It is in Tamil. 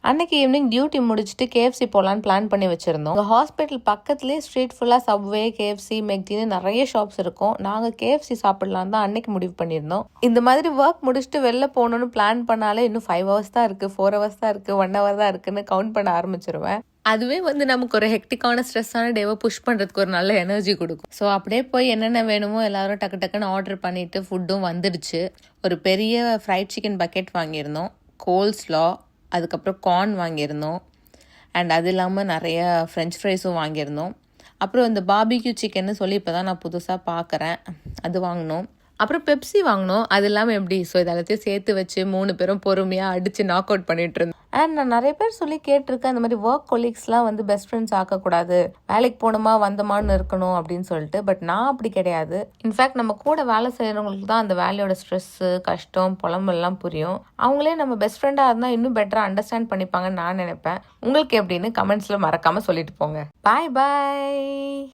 அன்னைக்கு ஈவினிங் டியூட்டி முடிச்சுட்டு கேஎஃப்சி போகலான்னு பிளான் பண்ணி வச்சிருந்தோம். ஹாஸ்பிட்டல் பக்கத்துலேயே ஸ்ட்ரீட் ஃபுல்லாக சப்வே, கேஎஃப்சி, மெக்டின்னு நிறைய ஷாப்ஸ் இருக்கும். நாங்கள் கேஎஃப்சி சாப்பிடலாம் தான் அன்னைக்கு முடிவு பண்ணியிருந்தோம். இந்த மாதிரி ஒர்க் முடிச்சுட்டு வெளில போகணுன்னு பிளான் பண்ணாலே இன்னும் 5 hours தான் இருக்குது, 4 hours தான் இருக்குது, 1 hour தான் இருக்குன்னு கவுண்ட் பண்ண ஆரம்பிச்சிருவேன். அதுவே நமக்கு ஒரு ஹெக்டிக்கான ஸ்ட்ரெஸ்ஸான டேவை புஷ் பண்ணுறதுக்கு ஒரு நல்ல எனர்ஜி கொடுக்கும். ஸோ அப்படியே போய் என்னென்ன வேணுமோ எல்லாரும் டக்கு டக்குன்னு ஆர்டர் பண்ணிவிட்டு ஃபுட்டும் வந்துடுச்சு. ஒரு பெரிய ஃப்ரைட் சிக்கன் பக்கெட் வாங்கியிருந்தோம், கோல்ஸ்லா, அதுக்கப்புறம் கார்ன் வாங்கியிருந்தோம், அண்ட் அது இல்லாமல் நிறைய ஃப்ரெஞ்ச் ஃப்ரைஸும் வாங்கியிருந்தோம். அப்புறம் இந்த பார்பிக்யூ சிக்கன்னு சொல்லி இப்போ தான் நான் புதுசாக பார்க்குறேன், அது வாங்கினோம். அப்புறம் பெப்சி வாங்கினோம். அது இல்லாமல் எப்படி ஸோ இதெல்லாத்தையும் சேர்த்து வச்சு 3 பேரும் பொறுமையாக அடித்து நாக் அவுட் பண்ணிட்டு இருந்தோம். அண்ட் நான் நிறைய பேர் சொல்லி கேட்டிருக்கேன், இந்த மாதிரி ஒர்க் கொலீக்ஸ்லாம் பெஸ்ட் ஃப்ரெண்ட்ஸ் ஆக்கக்கூடாது, வேலைக்கு போகணுமா வந்தமான்னு இருக்கணும் அப்படின்னு சொல்லிட்டு. பட் நான் அப்படி கிடையாது. இன்ஃபேக்ட் நம்ம கூட வேலை செய்கிறவங்களுக்கு தான் அந்த வேலையோட ஸ்ட்ரெஸ்ஸு, கஷ்டம், புலம்பெல்லாம் புரியும். அவங்களே நம்ம பெஸ்ட் ஃப்ரெண்டாக இருந்தால் இன்னும் பெட்டராக அண்டர்ஸ்டாண்ட் பண்ணிப்பாங்கன்னு நான் நினைப்பேன். உங்களுக்கு எப்படின்னு கமெண்ட்ஸில் மறக்காமல் சொல்லிட்டு போங்க. பாய் பாய்.